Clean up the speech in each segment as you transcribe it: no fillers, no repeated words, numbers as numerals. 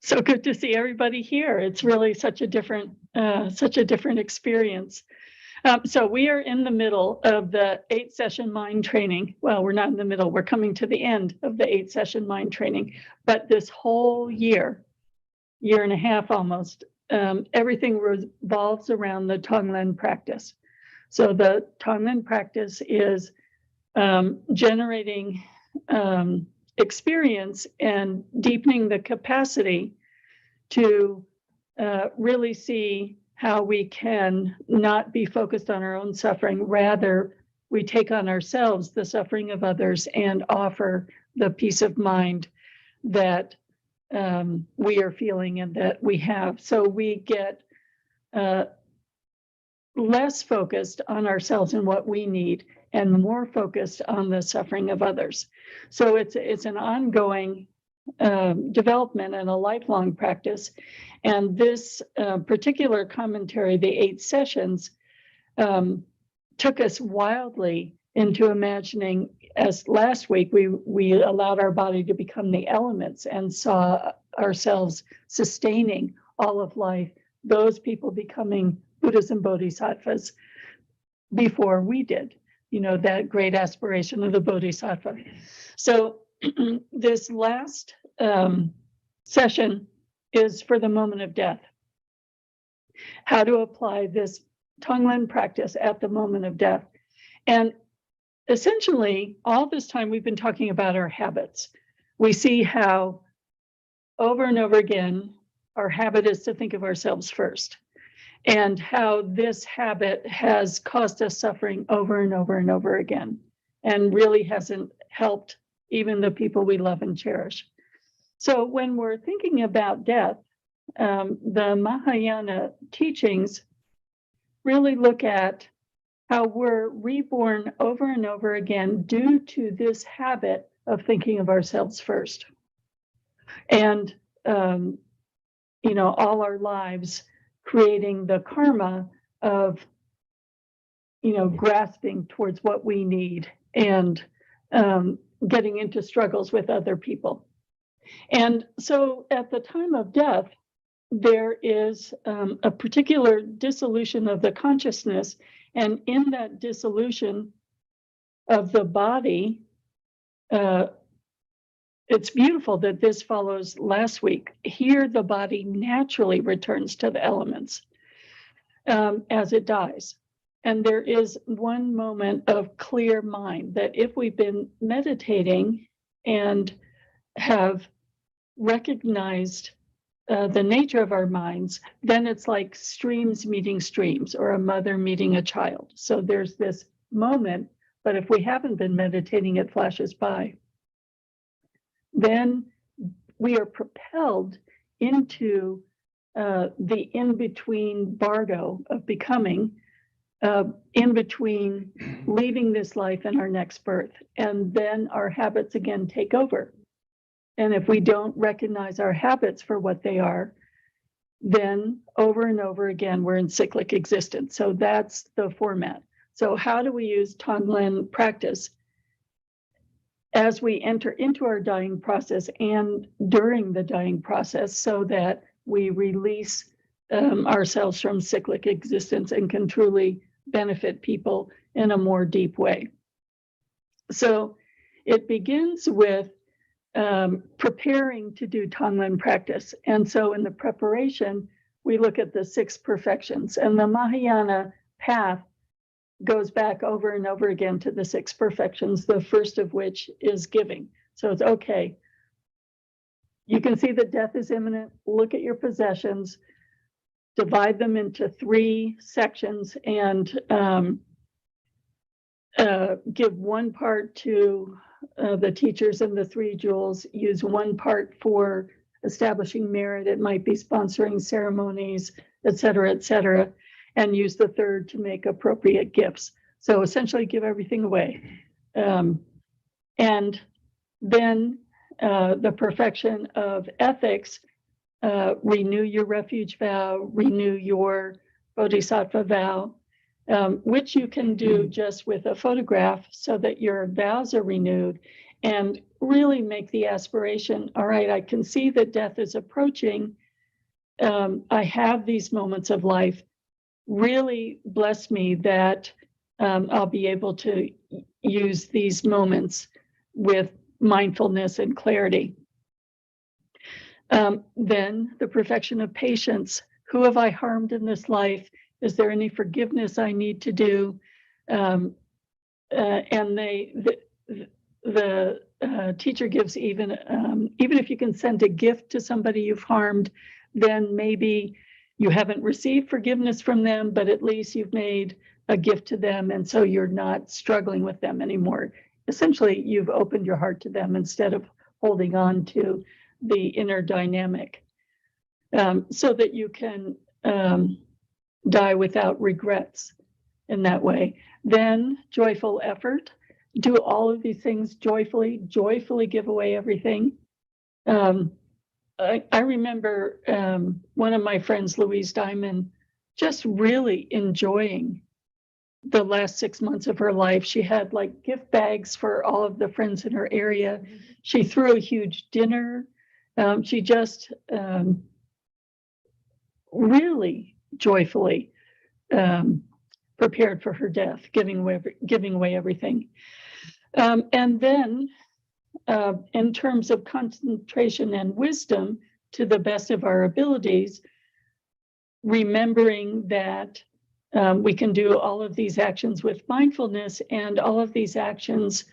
So good to see everybody here. It's really such a different experience. So we are in the middle of the 8-session mind training. Well, we're not in the middle. We're coming to the end of the 8-session mind training. But this whole year and a half almost, everything revolves around the Tonglen practice. So the Tonglen practice is generating experience and deepening the capacity to really see how we can not be focused on our own suffering. Rather, we take on ourselves the suffering of others and offer the peace of mind that we are feeling and that we have. So we get less focused on ourselves and what we need and more focused on the suffering of others. So it's an ongoing development and a lifelong practice. And this particular commentary, the 8 sessions, took us wildly into imagining, as last week we allowed our body to become the elements and saw ourselves sustaining all of life, those people becoming Buddhas and Bodhisattvas before we did, that great aspiration of the Bodhisattva. So this last session is for the moment of death. How to apply this Tonglen practice at the moment of death. And essentially, all this time we've been talking about our habits. We see how over and over again, our habit is to think of ourselves first, and how this habit has caused us suffering over and over and over again, and really hasn't helped even the people we love and cherish. So when we're thinking about death, the Mahayana teachings really look at how we're reborn over and over again due to this habit of thinking of ourselves first. And, all our lives creating the karma of, grasping towards what we need and getting into struggles with other people. And so at the time of death, there is a particular dissolution of the consciousness. And in that dissolution of the body, it's beautiful that this follows last week. Here, the body naturally returns to the elements as it dies. And there is one moment of clear mind that if we've been meditating and have recognized the nature of our minds, then it's like streams meeting streams or a mother meeting a child. So there's this moment, but if we haven't been meditating, it flashes by. Then we are propelled into the in-between bardo of becoming, in between leaving this life and our next birth. And then our habits again take over. And if we don't recognize our habits for what they are, then over and over again, we're in cyclic existence. So that's the format. So how do we use Tonglen practice as we enter into our dying process and during the dying process so that we release ourselves from cyclic existence and can truly benefit people in a more deep way? So it begins with preparing to do Tonglen practice. And so in the preparation, we look at the 6 perfections, and the Mahayana path goes back over and over again to the 6 perfections, the first of which is giving. So it's okay. You can see that death is imminent. Look at your possessions, divide them into 3 sections, and give one part to the teachers and the 3 jewels, use one part for establishing merit. It might be sponsoring ceremonies, et cetera, and use the 3rd to make appropriate gifts. So essentially give everything away. And then the perfection of ethics, renew your refuge vow, renew your bodhisattva vow, which you can do just with a photograph so that your vows are renewed. and really make the aspiration, all right, I can see that death is approaching. I have these moments of life. Really bless me that I'll be able to use these moments with mindfulness and clarity. Then the perfection of patience. Who have I harmed in this life? Is there any forgiveness I need to do? And the teacher gives even if you can send a gift to somebody you've harmed, then maybe you haven't received forgiveness from them, but at least you've made a gift to them, and so you're not struggling with them anymore. Essentially, you've opened your heart to them instead of holding on to the inner dynamic, so that you can die without regrets in that way. Then joyful effort. Do all of these things joyfully give away everything. I remember one of my friends, Louise Diamond, just really enjoying the last 6 months of her life. She had like gift bags for all of the friends in her area. She threw a huge dinner. She just really joyfully prepared for her death, giving away everything. And then in terms of concentration and wisdom, to the best of our abilities, remembering that we can do all of these actions with mindfulness, and all of these actions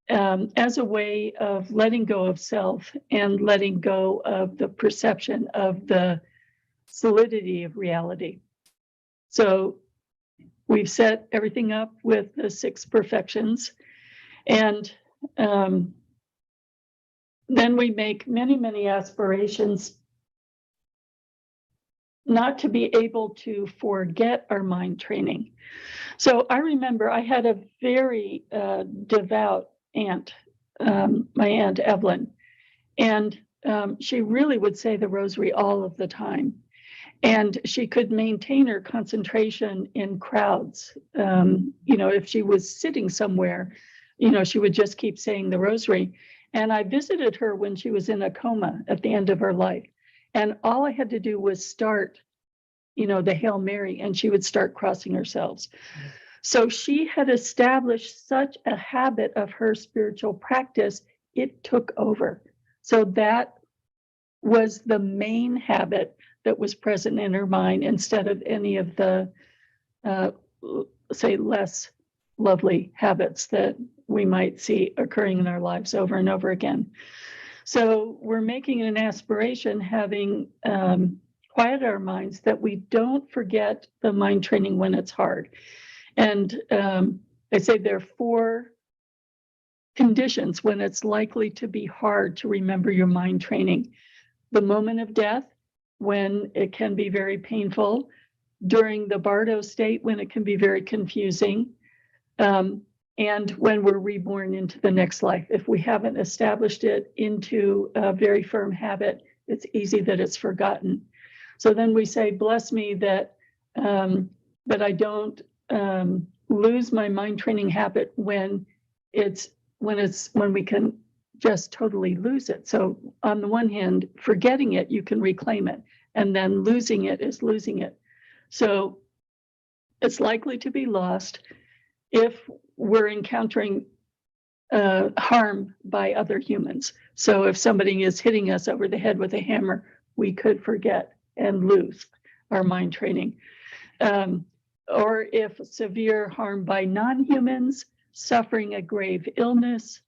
as a way of letting go of self and letting go of the perception of the solidity of reality. So we've set everything up with the 6 perfections, and then we make many, many aspirations not to be able to forget our mind training. So I remember I had a very devout aunt, my Aunt Evelyn, and she really would say the rosary all of the time. And she could maintain her concentration in crowds. If she was sitting somewhere, she would just keep saying the rosary. And I visited her when she was in a coma at the end of her life. And all I had to do was start, the Hail Mary, and she would start crossing herself. So she had established such a habit of her spiritual practice, it took over. So that was the main habit that was present in her mind, instead of any of the, say, less lovely habits that we might see occurring in our lives over and over again. So we're making an aspiration, having quieted our minds, that we don't forget the mind training when it's hard. And I say there are 4 conditions when it's likely to be hard to remember your mind training. The moment of death, when it can be very painful. During the bardo state, when it can be very confusing. And when we're reborn into the next life. If we haven't established it into a very firm habit, it's easy that it's forgotten. So then we say, bless me that I don't lose my mind training habit when we can just totally lose it. So on the one hand, forgetting it, you can reclaim it, and then losing it is losing it. So it's likely to be lost if we're encountering harm by other humans. So if somebody is hitting us over the head with a hammer, we could forget and lose our mind training. Or if severe harm by non-humans, suffering a grave illness,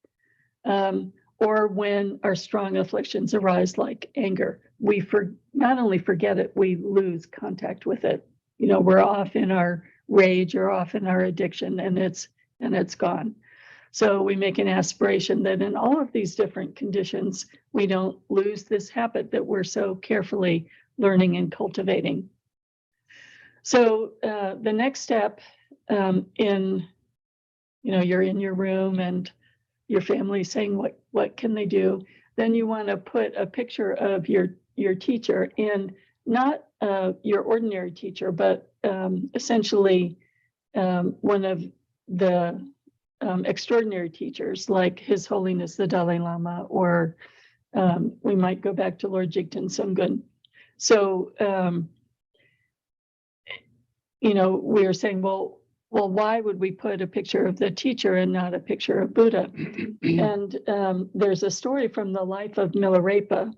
or when our strong afflictions arise like anger, we not only forget it, we lose contact with it. We're off in our rage or off in our addiction, and it's gone. So we make an aspiration that in all of these different conditions, we don't lose this habit that we're so carefully learning and cultivating. So the next step you're in your room and your family saying what can they do, then you want to put a picture of your teacher, and not your ordinary teacher, but essentially one of the extraordinary teachers like His Holiness the Dalai Lama, or we might go back to Lord Jigten Sunggun. So, we were saying, well, why would we put a picture of the teacher and not a picture of Buddha? And there's a story from the life of Milarepa.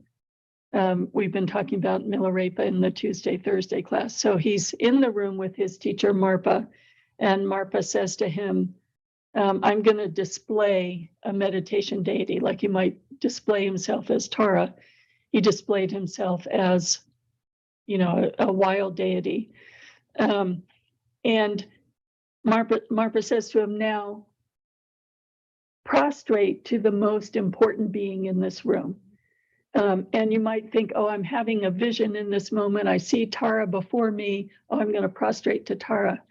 We've been talking about Milarepa in the Tuesday, Thursday class. So he's in the room with his teacher, Marpa, and Marpa says to him, I'm going to display a meditation deity, like he might display himself as Tara. He displayed himself as, a wild deity. And Marpa says to him, now prostrate to the most important being in this room. And you might think, oh, I'm having a vision in this moment. I see Tara before me. Oh, I'm going to prostrate to Tara.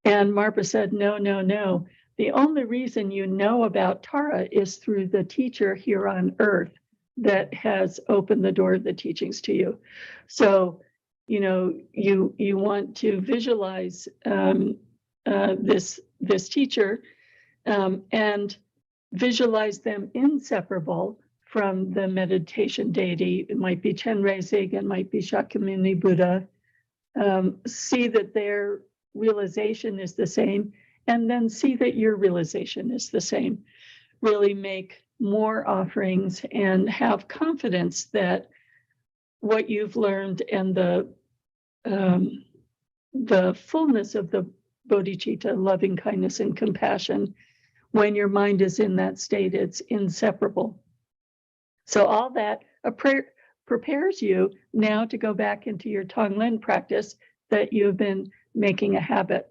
And Marpa said, no, no, no. The only reason you know about Tara is through the teacher here on earth that has opened the door of the teachings to you. So, you want to visualize this teacher and visualize them inseparable from the meditation deity. It might be Chenrezig, it might be Shakyamuni Buddha. See that their realization is the same, and then see that your realization is the same. Really make more offerings and have confidence that what you've learned and the fullness of the bodhicitta, loving kindness and compassion, when your mind is in that state, it's inseparable. So all that prepares you now to go back into your Tonglen practice that you've been making a habit.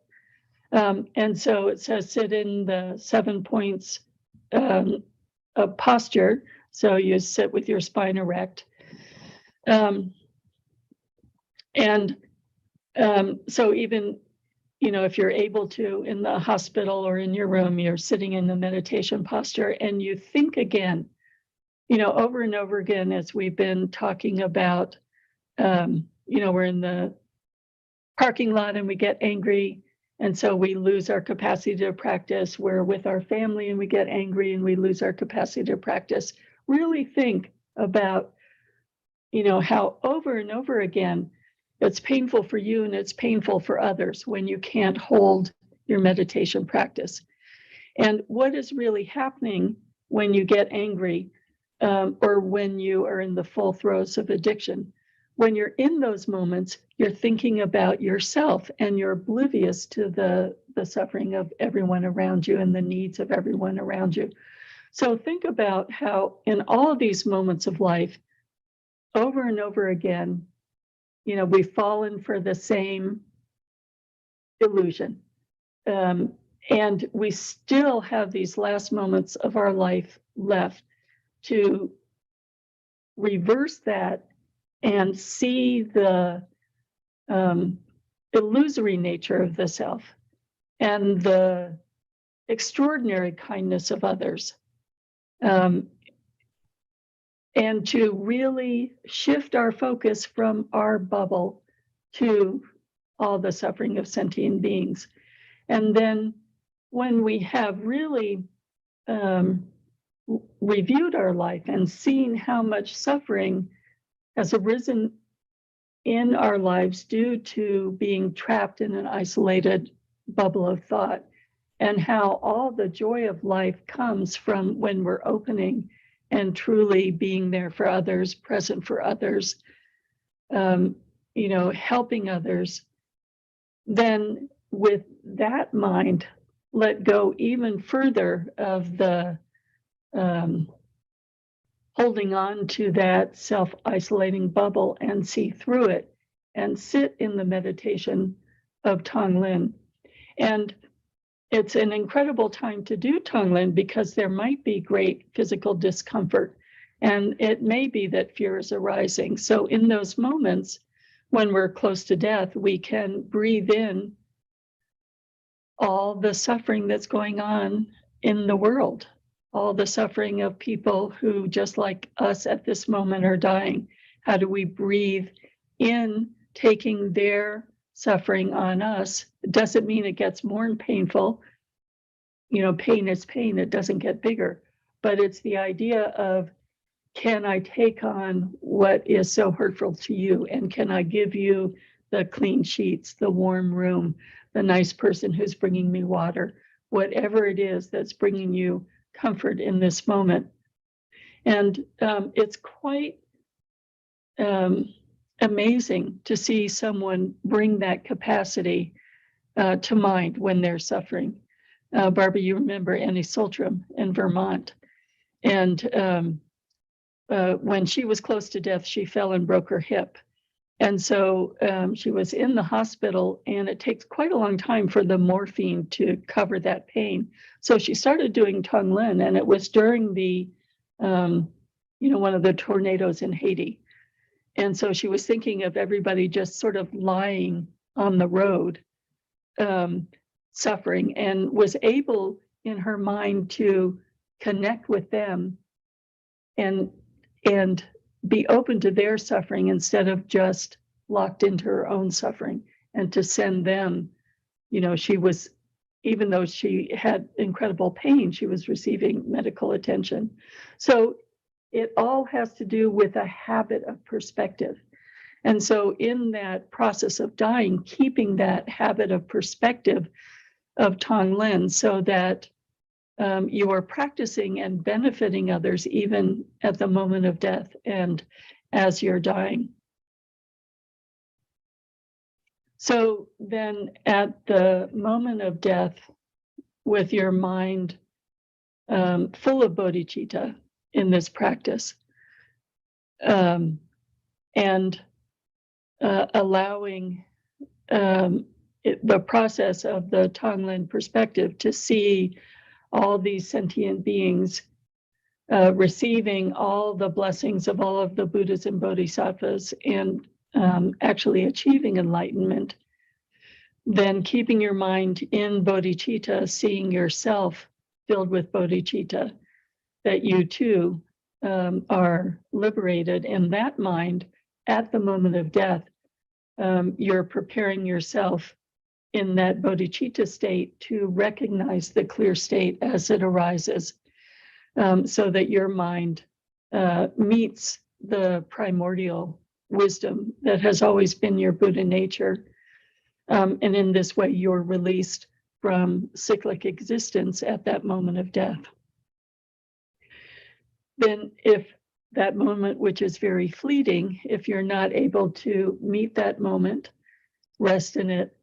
And so it says sit in the 7 points of posture. So you sit with your spine erect. So even, if you're able to, in the hospital or in your room, you're sitting in the meditation posture and you think again, over and over again, as we've been talking about, we're in the parking lot and we get angry. And so we lose our capacity to practice. We're with our family and we get angry and we lose our capacity to practice. Really think about, how over and over again, it's painful for you and it's painful for others when you can't hold your meditation practice. And what is really happening when you get angry or when you are in the full throes of addiction? When you're in those moments, you're thinking about yourself and you're oblivious to the suffering of everyone around you and the needs of everyone around you. So think about how in all of these moments of life, over and over again, we've fallen for the same illusion. And we still have these last moments of our life left to reverse that and see the illusory nature of the self and the extraordinary kindness of others. And to really shift our focus from our bubble to all the suffering of sentient beings. And then when we have really reviewed our life and seen how much suffering has arisen in our lives due to being trapped in an isolated bubble of thought, and how all the joy of life comes from when we're opening and truly being there for others, present for others, helping others, then with that mind, let go even further of the holding on to that self-isolating bubble and see through it and sit in the meditation of Tonglen. And it's an incredible time to do Tonglen because there might be great physical discomfort and it may be that fear is arising. So in those moments when we're close to death, we can breathe in all the suffering that's going on in the world, all the suffering of people who, just like us at this moment, are dying. How do we breathe in, taking their suffering on us? It doesn't mean it gets more painful, pain is pain, it doesn't get bigger. But it's the idea of, can I take on what is so hurtful to you? And can I give you the clean sheets, the warm room, the nice person who's bringing me water, whatever it is that's bringing you comfort in this moment? And it's quite amazing to see someone bring that capacity to mind when they're suffering. Barbara, you remember Annie Saltram in Vermont. And when she was close to death, she fell and broke her hip. And so she was in the hospital, and it takes quite a long time for the morphine to cover that pain. So she started doing Tonglen, and it was during the, one of the tornadoes in Haiti. And so she was thinking of everybody just sort of lying on the road, suffering, and was able in her mind to connect with them and be open to their suffering instead of just locked into her own suffering, and to send them, she was, even though she had incredible pain, she was receiving medical attention. So it all has to do with a habit of perspective. And so in that process of dying, keeping that habit of perspective of Tonglen, so that you are practicing and benefiting others even at the moment of death and as you're dying. So then at the moment of death, with your mind full of bodhicitta in this practice, and allowing the process of the Tonglen perspective to see all these sentient beings receiving all the blessings of all of the Buddhas and Bodhisattvas, and actually achieving enlightenment, then keeping your mind in bodhicitta, seeing yourself filled with bodhicitta, that you too are liberated in that mind at the moment of death. You're preparing yourself in that bodhicitta state to recognize the clear state as it arises, so that your mind meets the primordial wisdom that has always been your Buddha nature. And in this way, you're released from cyclic existence at that moment of death. Then if that moment, which is very fleeting, if you're not able to meet that moment, rest in it,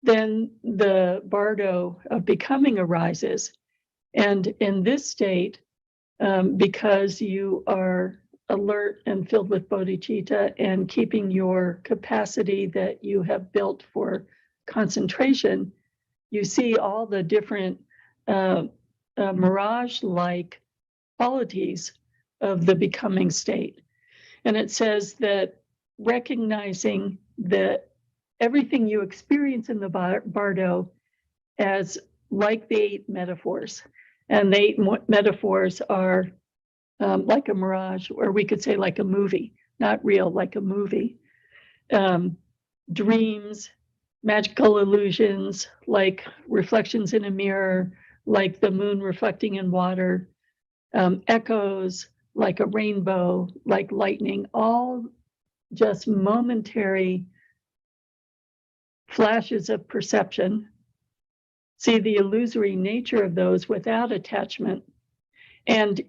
then the bardo of becoming arises. And in this state, because you are alert and filled with bodhicitta and keeping your capacity that you have built for concentration, you see all the different mirage-like qualities of the becoming state. And it says that recognizing that everything you experience in the bardo as like the 8 metaphors. And the 8 metaphors are like a mirage, or we could say like a movie, not real, like a movie. Dreams, magical illusions, like reflections in a mirror, like the moon reflecting in water, echoes, like a rainbow, like lightning, all just momentary flashes of perception. See the illusory nature of those without attachment. And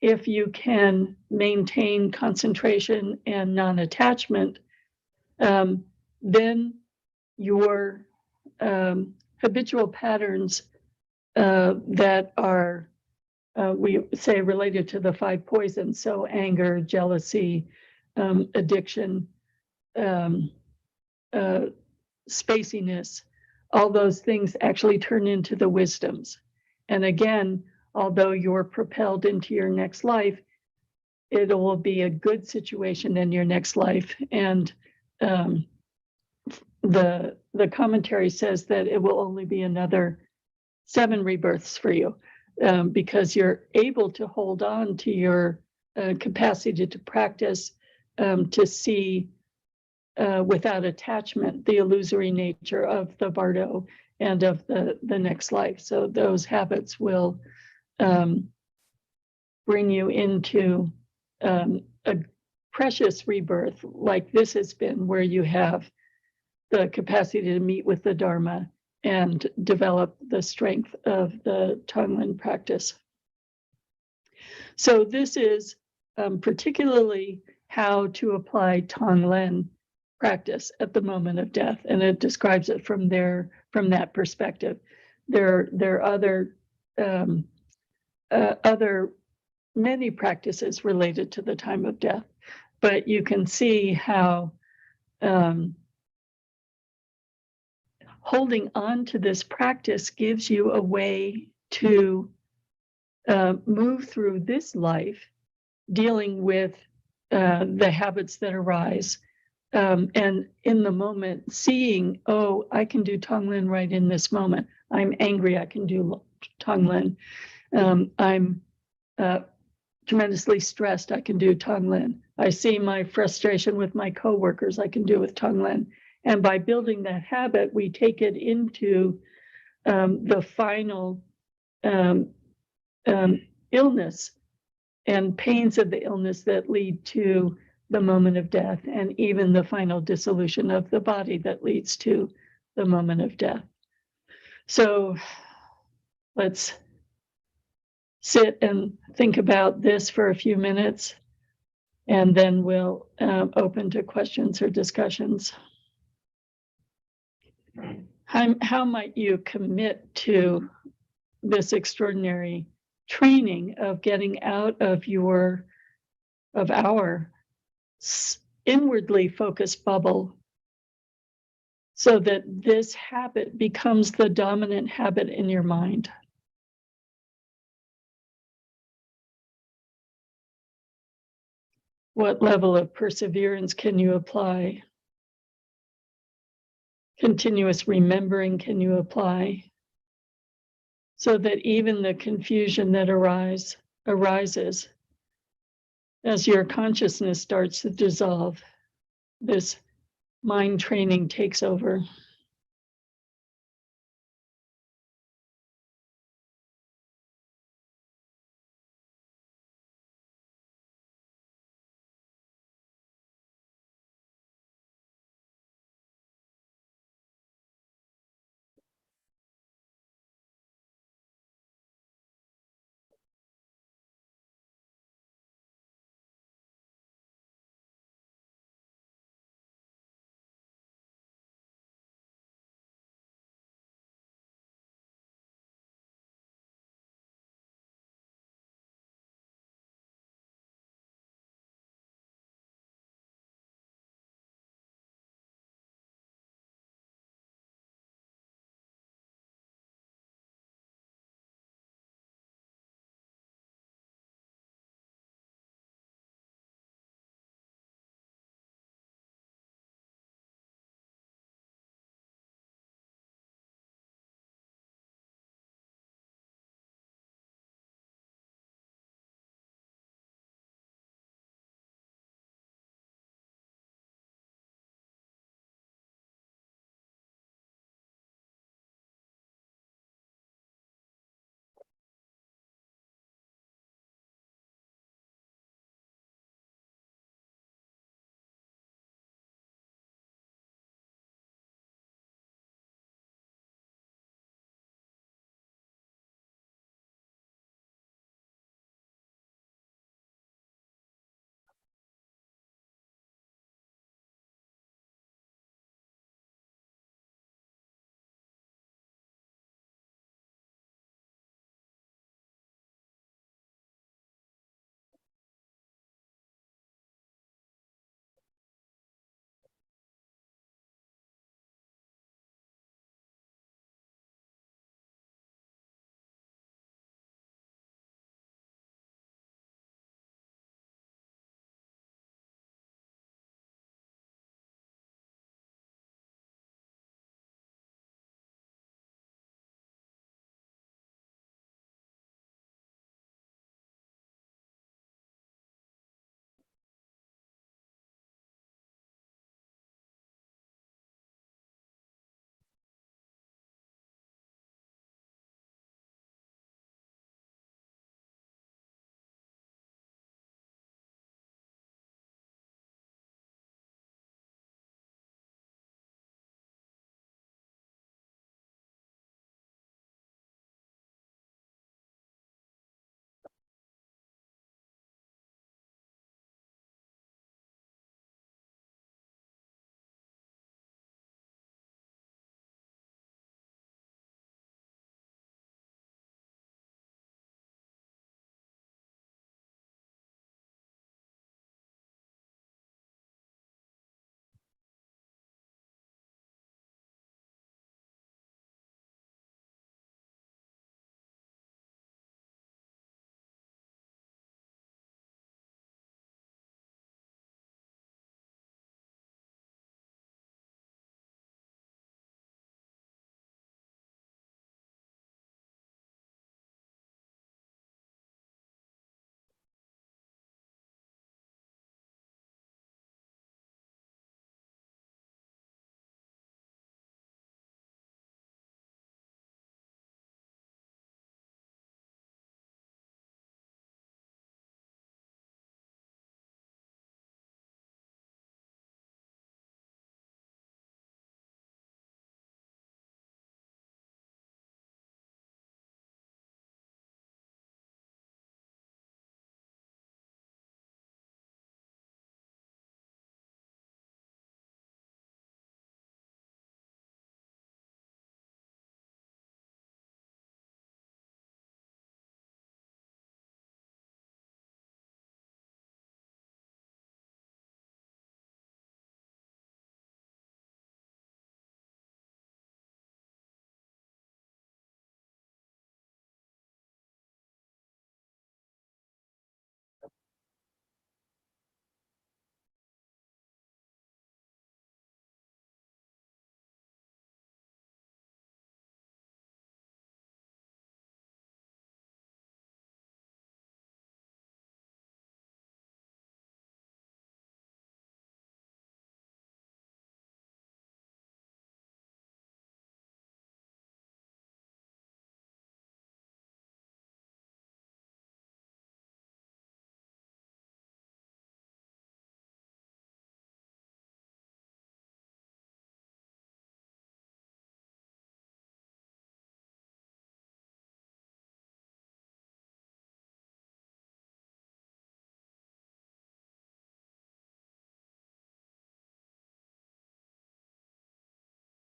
if you can maintain concentration and non-attachment, then your habitual patterns that are, we say, related to the 5 poisons, so anger, jealousy, addiction, spaciness, all those things actually turn into the wisdoms. And again, although you're propelled into your next life, it will be a good situation in your next life. And the commentary says that it will only be another 7 rebirths for you, because you're able to hold on to your capacity to practice, to see without attachment, the illusory nature of the bardo and of the next life. So those habits will bring you into a precious rebirth like this has been, where you have the capacity to meet with the Dharma and develop the strength of the Tonglen practice. So this is particularly how to apply Tonglen practice at the moment of death, and it describes it from that perspective. There are other many practices related to the time of death, but you can see how holding on to this practice gives you a way to move through this life, dealing with the habits that arise, and in the moment seeing, oh, I can do Tonglen right in this moment. I'm angry, I can do Tonglen. I'm tremendously stressed, I can do Tonglen. I see my frustration with my coworkers, I can do with Tonglen. And by building that habit, we take it into the final illness and pains of the illness that lead to the moment of death, and even the final dissolution of the body that leads to the moment of death. So let's sit and think about this for a few minutes, and then we'll open to questions or discussions. How might you commit to this extraordinary training of getting out of our inwardly focused bubble, so that this habit becomes the dominant habit in your mind? What level of perseverance can you apply? Continuous remembering can you apply? So that even the confusion that arises as your consciousness starts to dissolve, this mind training takes over.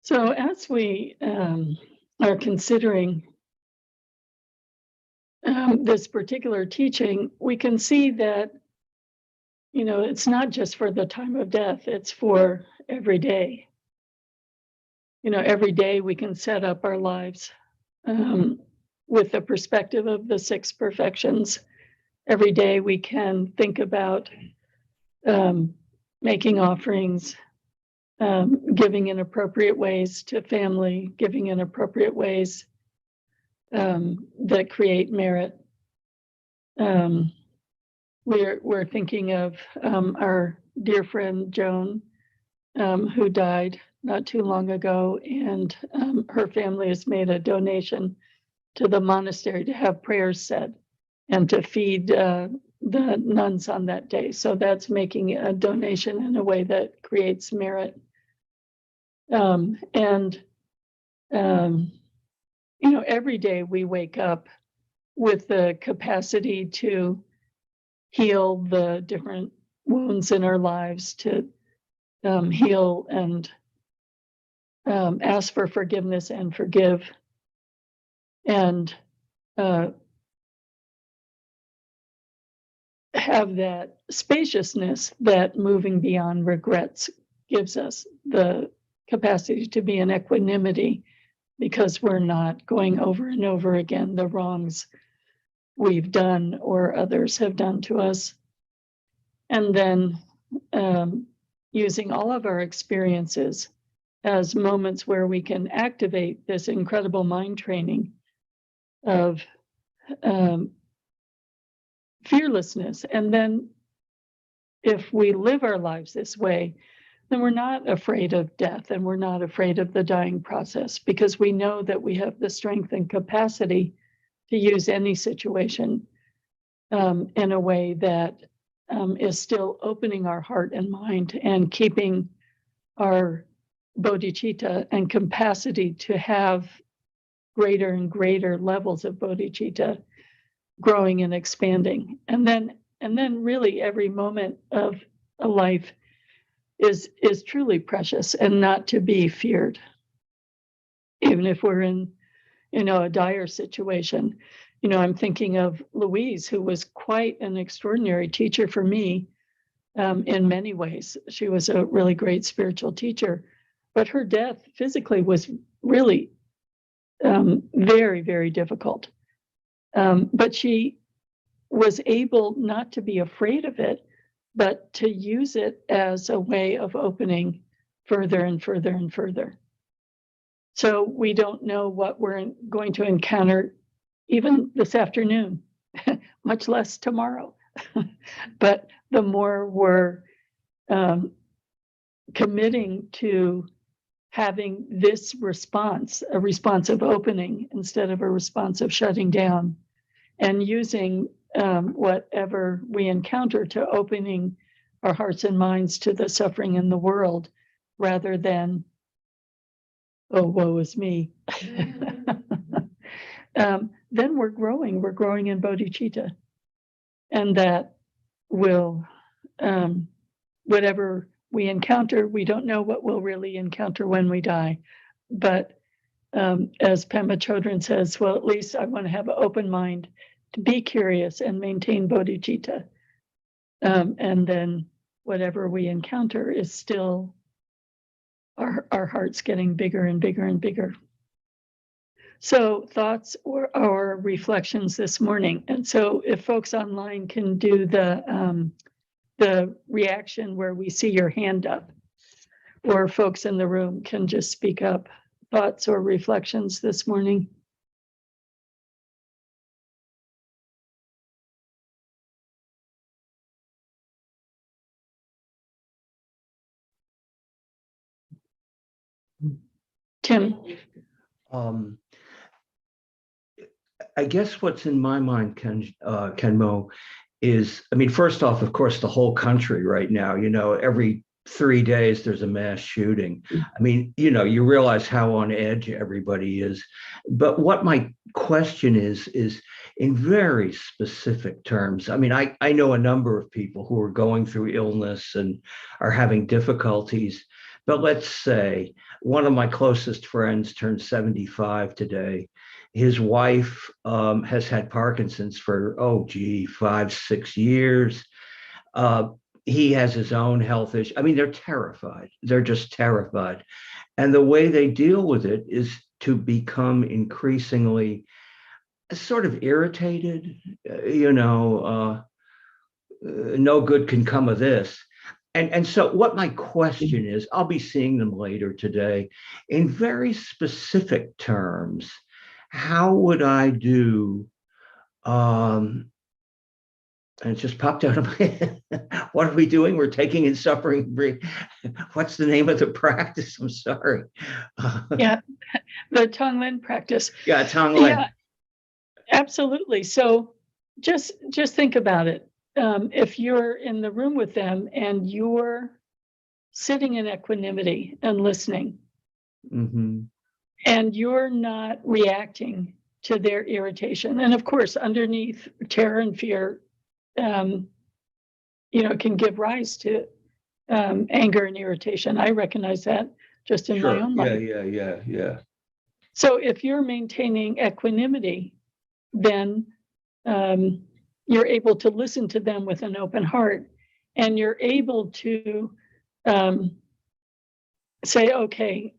So as we are considering this particular teaching, we can see that, it's not just for the time of death, it's for every day. Every day we can set up our lives with the perspective of the six perfections. Every day we can think about making offerings, giving in appropriate ways to family, giving in appropriate ways that create merit. We're thinking of our dear friend Joan, who died not too long ago, and her family has made a donation to the monastery to have prayers said and to feed the nuns on that day. So that's making a donation in a way that creates merit. Every day we wake up with the capacity to heal the different wounds in our lives, to heal and ask for forgiveness and forgive, and have that spaciousness that moving beyond regrets gives us, the capacity to be in equanimity, because we're not going over and over again the wrongs we've done or others have done to us. And then using all of our experiences as moments where we can activate this incredible mind training of fearlessness. And then if we live our lives this way, then we're not afraid of death and we're not afraid of the dying process, because we know that we have the strength and capacity to use any situation in a way that is still opening our heart and mind and keeping our bodhicitta and capacity to have greater and greater levels of bodhicitta growing and expanding. And then really every moment of a life is truly precious and not to be feared. Even if we're in, a dire situation. I'm thinking of Louise, who was quite an extraordinary teacher for me in many ways. She was a really great spiritual teacher, but her death physically was really very, very difficult. But she was able not to be afraid of it, but to use it as a way of opening further and further and further. So we don't know what we're going to encounter even this afternoon, much less tomorrow. But the more we're committing to having this response, a response of opening instead of a response of shutting down, and using whatever we encounter to opening our hearts and minds to the suffering in the world, rather than, oh, woe is me. Then we're growing in bodhicitta. And that will, whatever we encounter, we don't know what we'll really encounter when we die. But as Pema Chodron says, well, at least I want to have an open mind, to be curious and maintain bodhicitta. And then whatever we encounter is still our hearts getting bigger and bigger and bigger. So thoughts or reflections this morning. And so if folks online can do the reaction where we see your hand up, or folks in the room can just speak up, thoughts or reflections this morning. Tim. I guess what's in my mind, Khenmo, is, first off, of course, the whole country right now, every 3 days there's a mass shooting. You realize how on edge everybody is. But what my question is in very specific terms. I know a number of people who are going through illness and are having difficulties. But let's say one of my closest friends turned 75 today. His wife has had Parkinson's for, 5, 6 years. Uh, he has his own health issue. I mean, they're terrified. They're just terrified. And the way they deal with it is to become increasingly sort of irritated, no good can come of this. And so what my question is, I'll be seeing them later today, in very specific terms, how would I do, and it just popped out of my head. What are we doing? We're taking in suffering. What's the name of the practice? I'm sorry. Yeah, the Tonglen practice. Yeah, Tonglen. Yeah, absolutely. So just think about it. If you're in the room with them and you're sitting in equanimity and listening, Mm-hmm. and you're not reacting to their irritation, and of course, underneath terror and fear, can give rise to anger and irritation. I recognize that just in my own life. Yeah. So if you're maintaining equanimity, then you're able to listen to them with an open heart, and you're able to say, okay,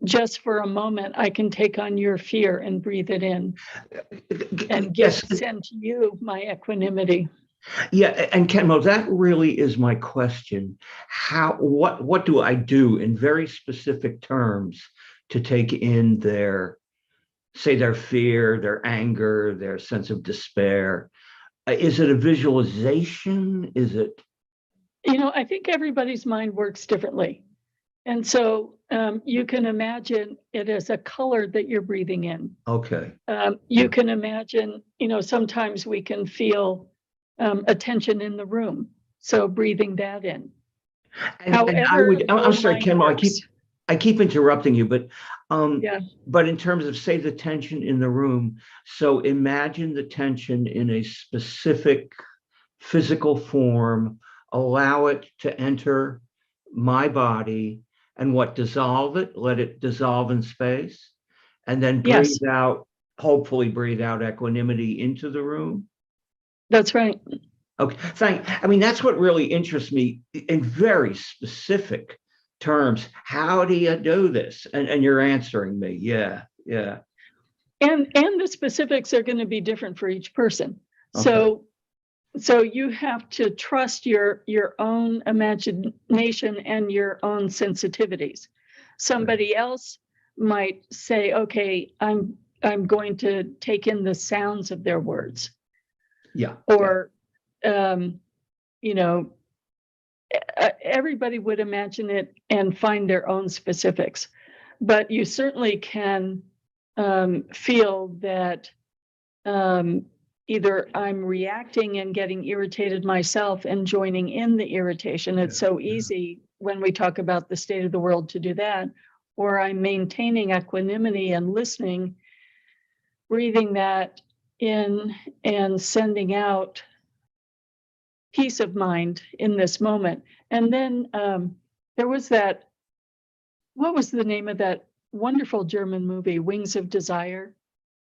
just for a moment, I can take on your fear and breathe it in and send to you my equanimity. Yeah, and Khenmo, that really is my question. What do I do in very specific terms to take in their fear, their anger, their sense of despair? Is it a visualization? Is it? I think everybody's mind works differently. And so you can imagine it as a color that you're breathing in. Okay. You can imagine, sometimes we can feel attention in the room. So breathing that in. I'm sorry, Khenmo, I keep interrupting you, but yeah. But in terms of, say, the tension in the room, so imagine the tension in a specific physical form, allow it to enter my body, and dissolve it, let it dissolve in space, and then breathe out, hopefully breathe out equanimity into the room. That's right. Okay, that's what really interests me in very specific terms. How do you do this? And you're answering me. Yeah. And the specifics are going to be different for each person. Okay. So you have to trust your own imagination and your own sensitivities. Somebody else might say, okay, I'm going to take in the sounds of their words. Yeah. Or, everybody would imagine it and find their own specifics. But you certainly can feel that either I'm reacting and getting irritated myself and joining in the irritation. It's so easy when we talk about the state of the world to do that. Or I'm maintaining equanimity and listening, breathing that in and sending out peace of mind in this moment. And then there was what was the name of that wonderful German movie, Wings of Desire,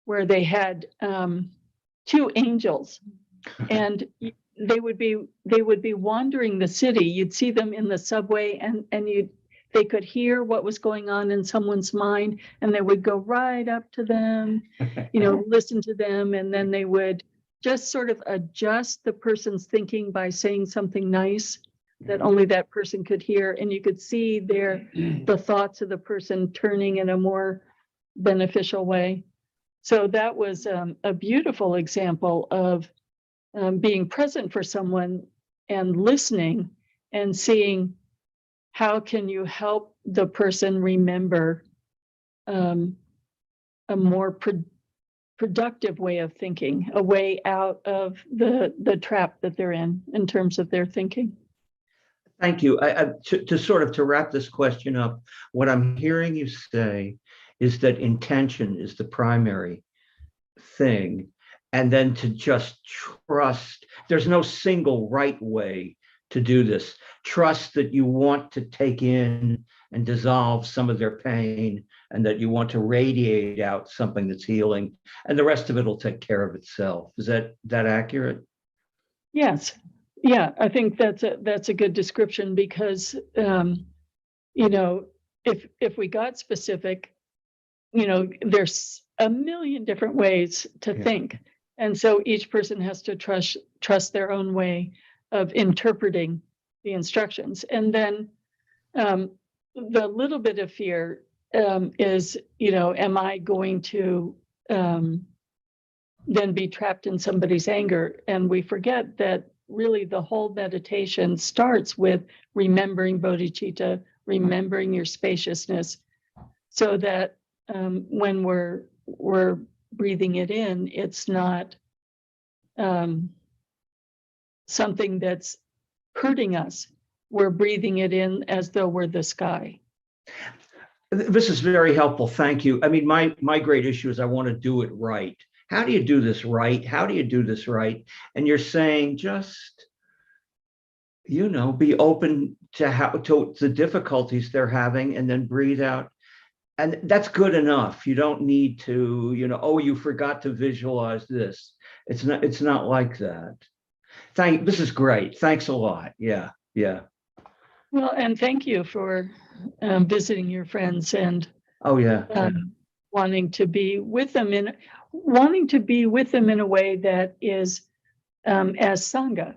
where they had two angels, and they would be wandering the city. You'd see them in the subway, and they could hear what was going on in someone's mind, and they would go right up to them, listen to them, and then they would just sort of adjust the person's thinking by saying something nice that only that person could hear, and you could see the thoughts of the person turning in a more beneficial way. So that was a beautiful example of being present for someone and listening and seeing how can you help the person remember a more productive way of thinking, a way out of the trap that they're in terms of their thinking. Thank you. To wrap this question up, what I'm hearing you say is that intention is the primary thing, and then to just trust. There's no single right way to do this. Trust that you want to take in and dissolve some of their pain, and that you want to radiate out something that's healing, and the rest of it will take care of itself. Is that accurate? Yes. Yeah, I think that's a good description, because if we got specific, there's a million different ways to think. And so each person has to trust their own way of interpreting the instructions. And then the little bit of fear is, am I going to then be trapped in somebody's anger? And we forget that really the whole meditation starts with remembering bodhicitta, remembering your spaciousness, so that when we're breathing it in, it's not something that's hurting us. We're breathing it in as though we're the sky. This is very helpful. Thank you. I mean, my great issue is I want to do it right. How do you do this right? How do you do this right? And you're saying just, be open to the difficulties they're having, and then breathe out. And that's good enough. You don't need to, you forgot to visualize this. It's not like that. This is great. Thanks a lot. Yeah. Well, and thank you for visiting your friends and wanting to be with them in a way that is as sangha.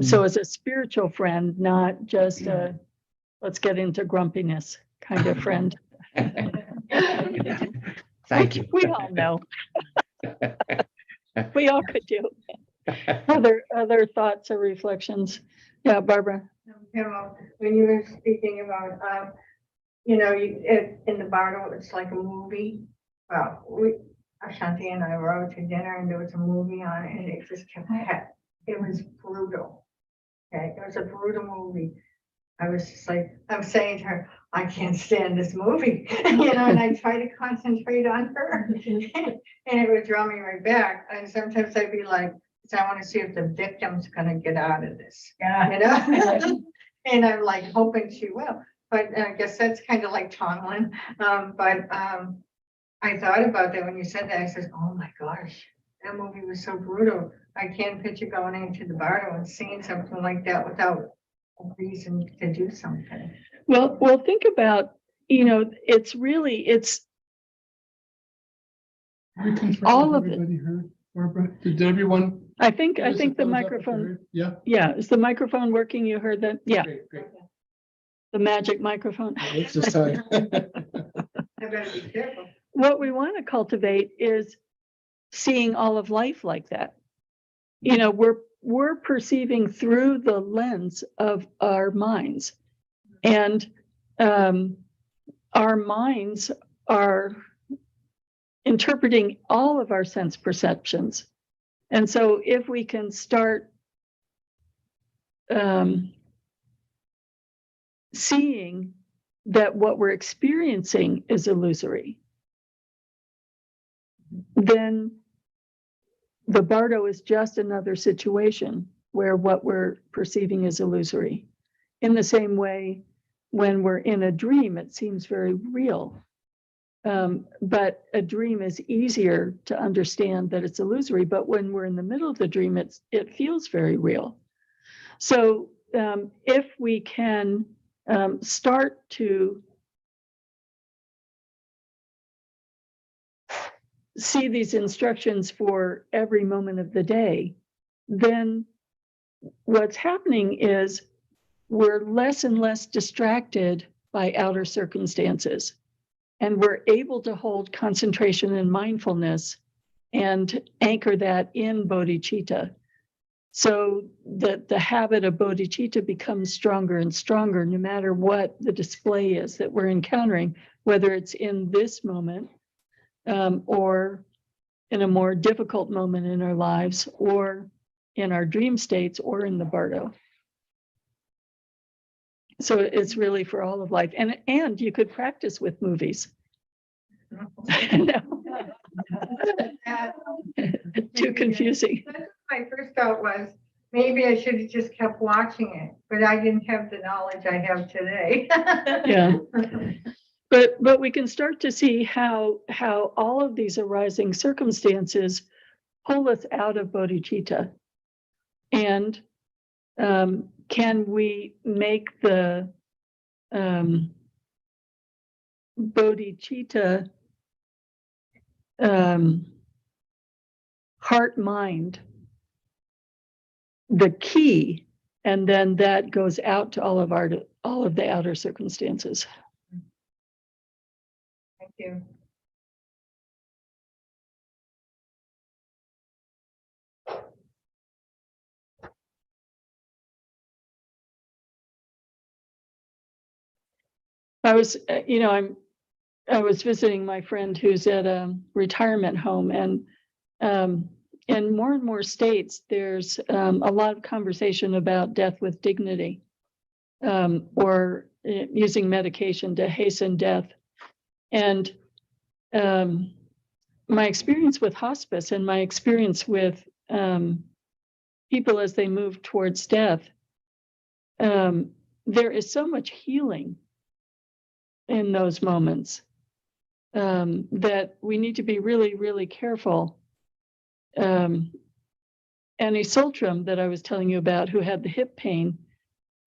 So as a spiritual friend, not just a let's get into grumpiness kind of friend. Thank you. We all know. We all could do. Other thoughts or reflections? Yeah, Barbara. When you were speaking about, in the Bardo, it's like a movie. Well, Ashanti and I were out to dinner, and there was a movie on, and it just kept. It was brutal. Okay, it was a brutal movie. I was just like, I'm saying to her, I can't stand this movie, and I try to concentrate on her, and it would draw me right back. And sometimes I'd be like, I want to see if the victim's going to get out of this. Yeah. And I'm like hoping she will. But I guess that's kind of like Tomlin. But I thought about that when you said that. I said, oh my gosh, that movie was so brutal. I can't picture going into the Bardo and seeing something like that without a reason to do something. Well, think about, it's all of it. Heard, Barbara? Did everyone? I think the microphone. Yeah. Is the microphone working? You heard that? Yeah. Great. The magic microphone. It's this time. I better be careful. What we want to cultivate is seeing all of life like that. We're perceiving through the lens of our minds, and our minds are interpreting all of our sense perceptions. And so if we can start seeing that what we're experiencing is illusory, then the Bardo is just another situation where what we're perceiving is illusory. In the same way, when we're in a dream, it seems very real. But a dream is easier to understand that it's illusory. But when we're in the middle of the dream, it feels very real. So if we can start to see these instructions for every moment of the day, then what's happening is we're less and less distracted by outer circumstances. And we're able to hold concentration and mindfulness and anchor that in bodhicitta. So that the habit of bodhicitta becomes stronger and stronger, no matter what the display is that we're encountering, whether it's in this moment or in a more difficult moment in our lives, or in our dream states, or in the Bardo. So it's really for all of life. And you could practice with movies. Too confusing. My first thought was, maybe I should have just kept watching it, but I didn't have the knowledge I have today. Yeah. But we can start to see how all of these arising circumstances pull us out of bodhicitta. And can we make the bodhicitta heart mind the key, and then that goes out to all of the outer circumstances. Thank you. I was, I was visiting my friend who's at a retirement home, and in more and more states, there's a lot of conversation about death with dignity, or using medication to hasten death. And my experience with hospice and my experience with people as they move towards death, there is so much healing in those moments that we need to be really, really careful. Annie Soltram, that I was telling you about, who had the hip pain,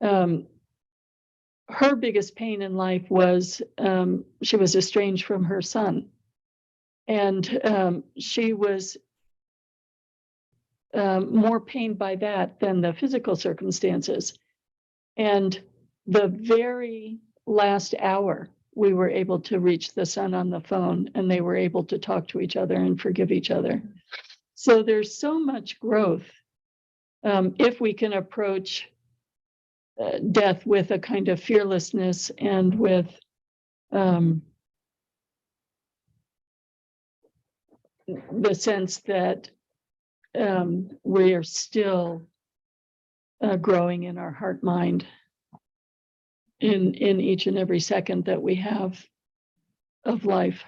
her biggest pain in life was she was estranged from her son. And she was more pained by that than the physical circumstances. And the very last hour, we were able to reach the son on the phone, and they were able to talk to each other and forgive each other. So there's so much growth if we can approach death with a kind of fearlessness and with the sense that we are still growing in our heart mind in each and every second that we have of life.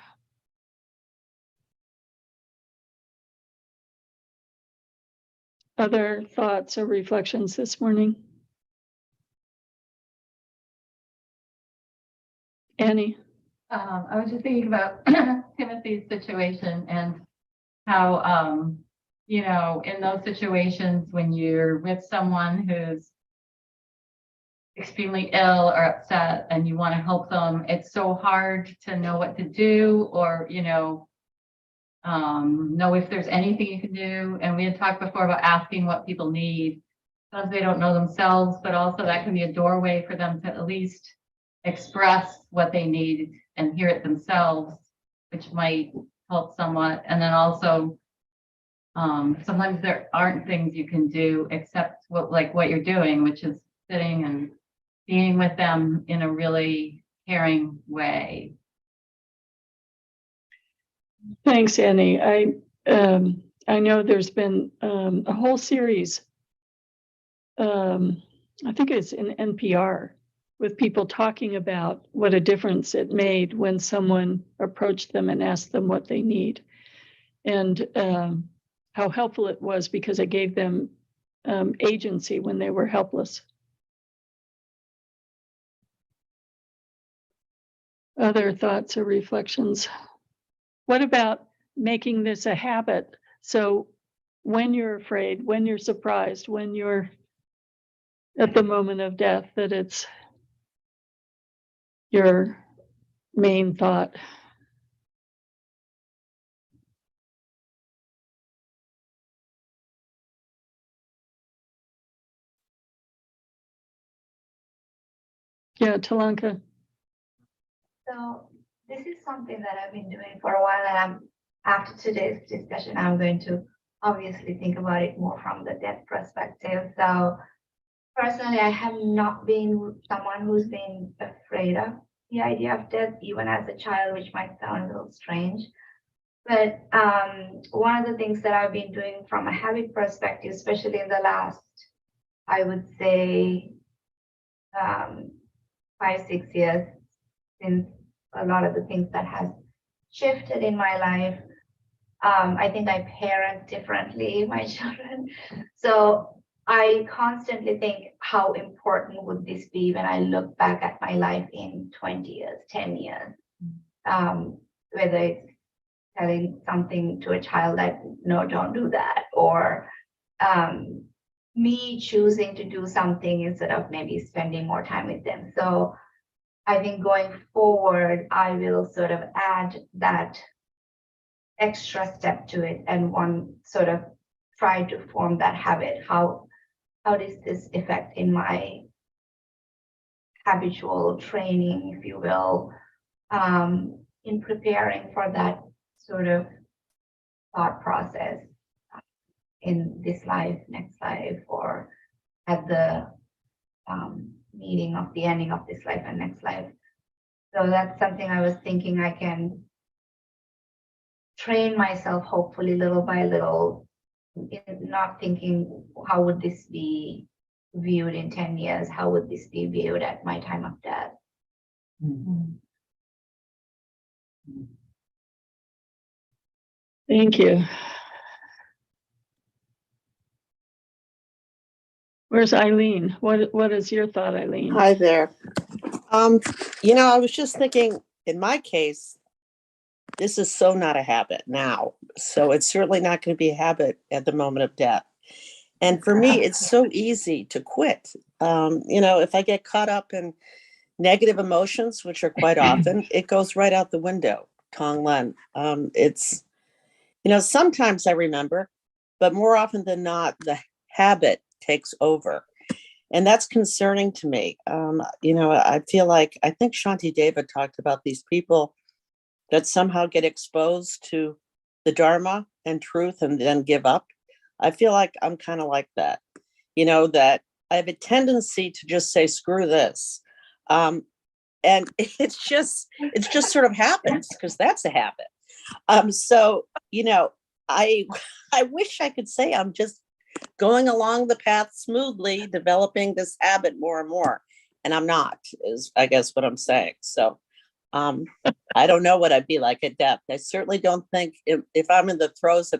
Other thoughts or reflections this morning? Annie? I was just thinking about Timothy's situation and how, in those situations when you're with someone who's extremely ill or upset and you want to help them, it's so hard to know what to do, or, know if there's anything you can do. And we had talked before about asking what people need. Sometimes they don't know themselves, but also that can be a doorway for them to at least express what they need and hear it themselves, which might help somewhat. And then also, sometimes there aren't things you can do except what you're doing, which is sitting and being with them in a really caring way. Thanks, Annie. I know there's been a whole series, I think it's in NPR, with people talking about what a difference it made when someone approached them and asked them what they need, and how helpful it was because it gave them agency when they were helpless. Other thoughts or reflections? What about making this a habit? So when you're afraid, when you're surprised, when you're at the moment of death, that it's your main thought. Yeah, Talanka. So this is something that I've been doing for a while, and after today's discussion, I'm going to obviously think about it more from the death perspective. So personally, I have not been someone who's been afraid of the idea of death, even as a child, which might sound a little strange. But one of the things that I've been doing from a habit perspective, especially in the last, I would say, 5-6 years, since a lot of the things that has shifted in my life, I think I parent differently my children. So I constantly think, how important would this be when I look back at my life in 20 years, 10 years? Whether it's telling something to a child that, no, don't do that, or me choosing to do something instead of maybe spending more time with them. So I think going forward, I will sort of add that extra step to it and one sort of try to form that habit. How does this affect in my habitual training, if you will, in preparing for that sort of thought process in this life, next life, or at the meeting of the ending of this life and next life. So that's something I was thinking I can train myself, hopefully little by little, in not thinking, how would this be viewed in 10 years? How would this be viewed at my time of death? Thank you. Where's Eileen? What is your thought, Eileen? Hi there. I was just thinking, in my case, this is so not a habit now. So it's certainly not going to be a habit at the moment of death. And for me, it's so easy to quit. If I get caught up in negative emotions, which are quite often, it goes right out the window. Tong Len. Sometimes I remember, but more often than not, the habit takes over. And that's concerning to me. I feel like, I think Shanti Deva talked about these people that somehow get exposed to the Dharma and truth and then give up. I feel like I'm kind of like that, that I have a tendency to just say, screw this. And it's just sort of happens because that's a habit. I wish I could say I'm just going along the path smoothly, developing this habit more and more. And I'm not, is I guess what I'm saying. So I don't know what I'd be like at death. I certainly don't think if I'm in the throes of